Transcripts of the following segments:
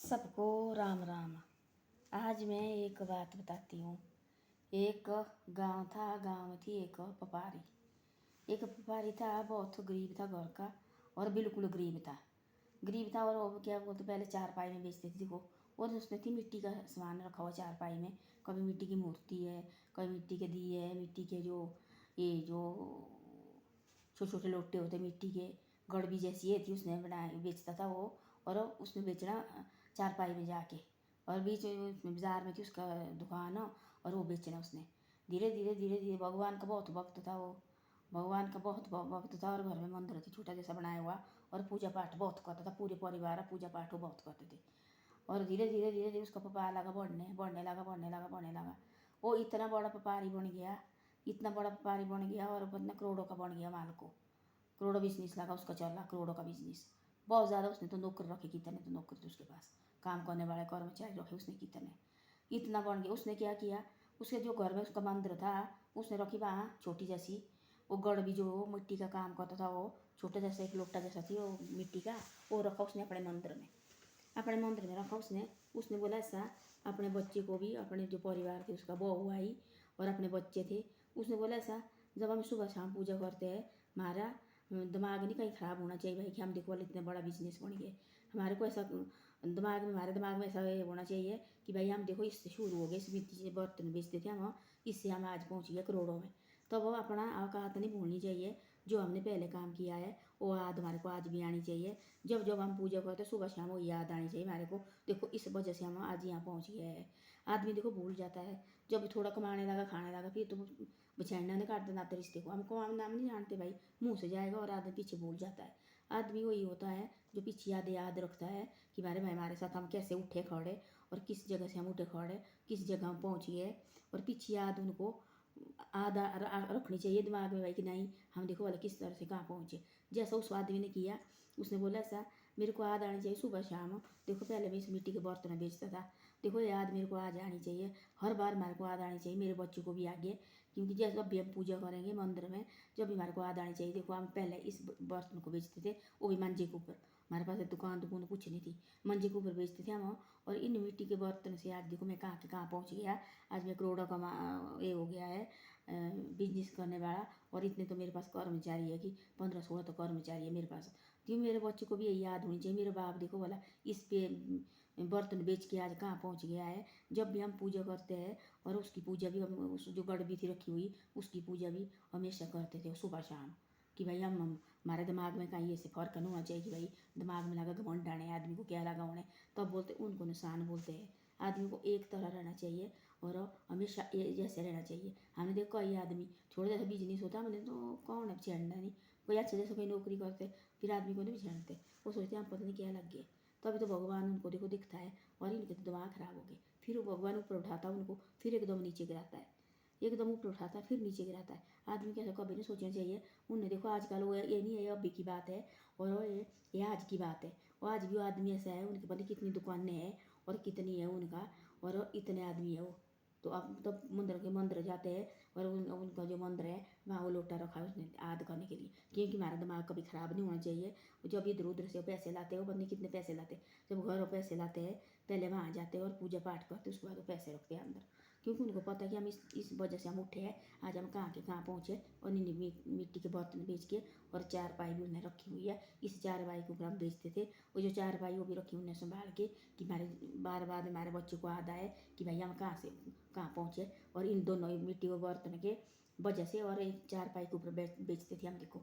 सबको राम राम। आज मैं एक बात बताती हूँ। एक गांव था, गांव में थी एक व्यापारी। एक व्यापारी था, बहुत गरीब था घर का, और बिल्कुल गरीब था। और वो क्या बोलते, पहले चारपाई में बेचते थे देखो। और उसने थी मिट्टी का सामान रखा हुआ चारपाई में। कभी मिट्टी की मूर्ति है, कभी मिट्टी के दिए है, मिट्टी के जो छोटे छोटे लोटे होते मिट्टी के, गड़बी जैसी है थी, उसने बनाए बेचता था वो। और उसने बेचना चारपाई में जाके, और बीच में बाजार में थी उसका दुकान, और वो बेचना उसने। धीरे धीरे धीरे धीरे भगवान का बहुत भक्त था वो। भगवान का बहुत भक्त था, और घर में मंदिर थी छोटा जैसा बनाया हुआ, और पूजा पाठ बहुत करता था। पूरे परिवार पूजा पाठ वो बहुत करते थे। और धीरे धीरे धीरे धीरे उसका व्यापार लगा बढ़ने लगा। वो इतना बड़ा व्यापारी बन गया, इतना बड़ा व्यापारी बन गया, और इतना करोड़ों का बन गया माल को। करोड़ों बिजनेस लगा उसका, चल रहा करोड़ों का बिजनेस। बहुत ज़्यादा उसने तो नौकर रखे, कितने तो नौकर थे उसके पास, काम करने वाले कर्मचारी रखे उसने कितने। इतना बन गया, उसने क्या किया, उसके जो घर में उसका मंदिर था, उसने रखी वहाँ छोटी जैसी वो गढ़ भी, जो मिट्टी का काम करता था, वो छोटा जैसा एक लोटा जैसा थी वो मिट्टी का, वो रखा उसने अपने मंदिर में रखा उसने। उसने बोला ऐसा अपने बच्चे को भी, अपने जो परिवार थे उसका बहू आई और अपने बच्चे थे, उसने बोला ऐसा, जब हम सुबह शाम पूजा करते हैं, हमारा दिमाग नहीं कहीं ख़राब होना चाहिए भाई कि हम देखो वाले इतने बड़ा बिजनेस बन गए। हमारे को ऐसा हमारे दिमाग में ऐसा होना चाहिए कि भाई हम देखो इससे शुरू हो गए, इस मिट्टी से बर्तन बेचते थे हम, इससे हम आज पहुँच गए करोड़ों में। तो वो अपना औकात नहीं भूलनी चाहिए। जो हमने पहले काम किया है वो याद हमारे को आज भी आनी चाहिए। जब जब हम पूजा करते सुबह शाम वो याद आनी चाहिए हमारे को, देखो इस वजह से हम आज यहाँ पहुँच गए हैं। आदमी देखो भूल जाता है, जब थोड़ा कमाने लगा खाने लगा, फिर तो बेचैना ने काट देना रिश्ते को। हमको हम नाम नहीं जानते भाई, मुँह से जाएगा और आदमी पीछे भूल जाता है। आदमी वही होता है जो पीछे याद रखता है कि हमारे भाई हमारे साथ हम कैसे उठे खड़े, और किस जगह से हम उठे खड़े, किस जगह हम पहुँच गए। और पीछे याद उनको आधा रखनी चाहिए दिमाग में भाई कि नहीं हम देखो वाले किस तरह से कहाँ पहुँचे। जैसा उस आदमी ने किया, उसने बोला ऐसा मेरे को याद आनी चाहिए सुबह शाम। देखो पहले मैं इस मिट्टी के बर्तन बेचता था, देखो याद मेरे को आज आनी चाहिए, हर बार मेरे को याद आनी चाहिए, मेरे बच्चों को भी आगे। क्योंकि जैसे अभी हम पूजा करेंगे मंदिर में, जब भी हमारे को याद आनी चाहिए। देखो हम पहले इस बर्तन को बेचते थे, वो भी मंजे के ऊपर, हमारे पास दुकान कुछ नहीं थी, मंजे के ऊपर बेचते थे हम। और इन मिट्टी के बर्तन से आज देखो मैं कहाँ के कहाँ पहुँच गया। आज मैं करोड़ों का ये हो गया है बिजनेस करने वाला। और इतने तो मेरे पास कर्मचारी है कि 15-16 तो कर्मचारी है मेरे पास। तो मेरे बच्चे को भी यही याद होनी चाहिए, मेरे बाप देखो वाला इस पे बर्तन बेच के आज कहाँ पहुँच गया है। जब भी हम पूजा करते हैं, और उसकी पूजा भी हम उस जो गड़बी थी रखी हुई उसकी पूजा भी हमेशा करते थे सुबह शाम। कि भाई हम हमारे दिमाग में कहीं ऐसे फर्क नहीं होना चाहिए कि भाई दिमाग में लगा घमंड आने आदमी को क्या लगा होने, तब बोलते उनको नुकसान बोलते हैं। आदमी को एक तरह रहना चाहिए, और हमेशा जैसे रहना चाहिए। हमने देखो कई आदमी थोड़ा जैसा बिजनेस होता है, हमने तो कौन है छेड़ना नहीं, कोई अच्छा जैसा कोई नौकरी करते फिर आदमी को नहीं छेड़ते, वो सोचते हैं हम पता नहीं क्या लग गए। तभी तो भगवान उनको देखो दिखता है, और इनके तो दिमाग खराब हो गए। फिर वो भगवान ऊपर उठाता है उनको, फिर एकदम नीचे गिराता है, एकदम ऊपर उठाता है फिर नीचे गिराता है। आदमी कैसे कभी नहीं सोचना चाहिए। उनने देखो आजकल वो ये नहीं है अभी की बात है, और ये आज की बात है। और आज भी वो आदमी ऐसा है, उनके पता कितनी दुकानें हैं और कितनी है उनका, और इतने आदमी है वो। तो अब तो मंदिर जाते हैं, और उनका जो मंदिर है वहाँ वो लोटा रखा है उसने याद करने के लिए, क्योंकि हमारा दिमाग कभी ख़राब नहीं होना चाहिए। जब इधर उधर से पैसे लाते हैं, वो बंदे कितने पैसे लाते हैं, जब घर पैसे लाते हैं पहले वहाँ जाते हैं और पूजा पाठ करते हैं, उसके बाद वो पैसे रखते हैं अंदर। क्योंकि उनको पता है कि हम इस वजह से हम उठे हैं, आज हम कहाँ के कहाँ पहुँचे। और इन्हें मिट्टी के बर्तन बेच के, और चारपाई भी उन्हें रखी हुई है, इस चारपाई के ऊपर हम बेचते थे। वो जो चारपाई वो भी रखी उन्हें संभाल के, कि हमारे बार बार हमारे बच्चों को याद आए कि भाई हम कहाँ से कहाँ पहुँचे। और इन दोनों मिट्टी के बर्तन के वजह से, और एक चारपाई के ऊपर बेचते थे हम देखो।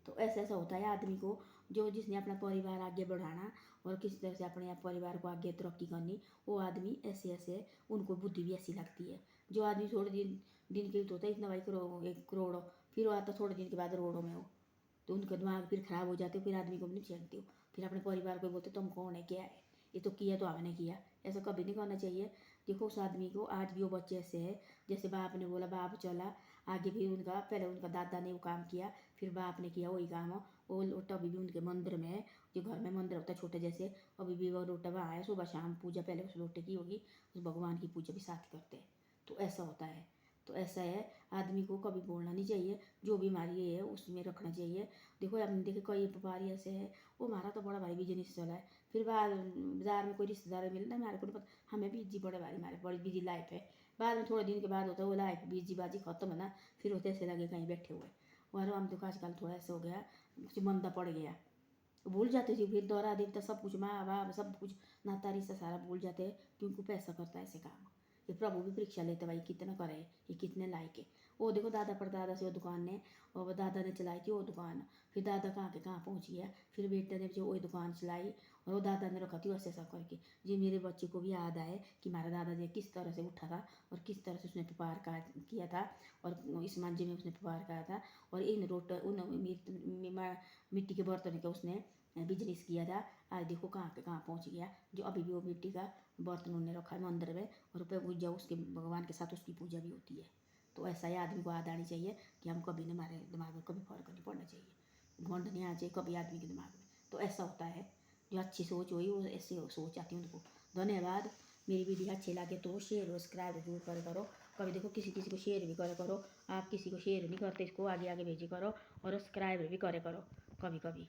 तो ऐसा ऐसा होता है आदमी को, जो जिसने अपना परिवार आगे बढ़ाना और किसी तरह से अपने परिवार को आगे तरक्की करनी, वो आदमी ऐसे ऐसे उनको बुद्धि भी ऐसी लगती है। जो आदमी थोड़े दिन के लिए तो होता है इतना भाई करो 1 करोड़, फिर वो आता थोड़े दिन के बाद रोडों में हो, तो उनका दिमाग फिर खराब हो जाते हो, फिर आदमी को भी नहीं छेड़ते हो, फिर अपने परिवार को बोलते तुम कौन है क्या है, ये तो किया तो हमने किया। ऐसा कभी नहीं करना चाहिए। देखो उस आदमी को आज भी वो बच्चे ऐसे है, जैसे बाप ने बोला बाप चला आगे भी, उनका पहले उनका दादा ने वो काम किया, फिर बाप ने किया वही काम। वो लोटा अभी भी उनके मंदिर में है, जो घर में मंदिर होता है छोटे जैसे, अभी भी वो लोटा वहाँ है। सुबह शाम पूजा पहले उस लोटे की होगी, उस भगवान की पूजा भी साथ करते हैं। तो ऐसा होता है। तो ऐसा है, आदमी को कभी बोलना नहीं चाहिए, जो बीमारी है उसमें रखना चाहिए। देखो हमने देखे कई व्यापारी ऐसे है, वो हमारा तो बड़ा भारी बिजनेस चला है, फिर बाद बाजार में कोई रिश्तेदार मिलता है, हमारे को नहीं पता, हमें बिजी बड़े भारी, हमारे बड़ी बिजी लाइफ है। बाद में थोड़े दिन के बाद होता है वो लाइफ बिजी बाजी खत्म है ना, फिर होते ऐसे लगे कहीं बैठे हुए। और हम तो आजकल थोड़ा ऐसे हो गया, कुछ मंदा पड़ गया, भूल जाते थे, फिर दोहरा देवता सब कुछ, माँ बाप सब कुछ, नाता रिश्ता सारा भूल जाते हैं, क्योंकि पैसा करता है ऐसे काम। ये प्रभु भी परीक्षा लेते भाई कितना करे, ये कितने लायक है। वो देखो दादा परदादा से वो दुकान ने, और वो दादा ने चलाई थी वो दुकान, फिर दादा कहाँ के कहाँ पहुँच गया, फिर बेटे ने जो वही दुकान चलाई, और वो दादा ने रखा थी वैसे ऐसा करके। जी मेरे बच्चे को भी याद आए कि हमारा दादाजी किस तरह से उठा था, और किस तरह से उसने व्यापार किया था, और इस मांझे में उसने व्यापार करा था, और इन रोट उन मिट्टी के बर्तन का उसने बिजनेस किया था। आज देखो कहाँ के कहाँ पहुँच गया, जो अभी भी वो मिट्टी का बर्तन उन्होंने रखा है मंदिर में, और पूजा उसके भगवान के साथ उसकी पूजा भी होती है। तो ऐसा ही आदमी को याद आनी चाहिए कि हम कभी न, हमारे दिमाग में कभी फर्क नहीं पड़ना चाहिए, घमंड नहीं आना चाहिए कभी आदमी के दिमाग में। तो ऐसा होता है, जो अच्छी सोच हुई वो ऐसे सोच आती है उनको। धन्यवाद। मेरी वीडियो अच्छी लगे तो शेयर और सब्सक्राइब जरूर करे करो। कभी देखो किसी किसी को शेयर भी करे करो, आप किसी को शेयर नहीं करते इसको आगे आगे भेजे करो, और सब्सक्राइब भी करे करो कभी कभी।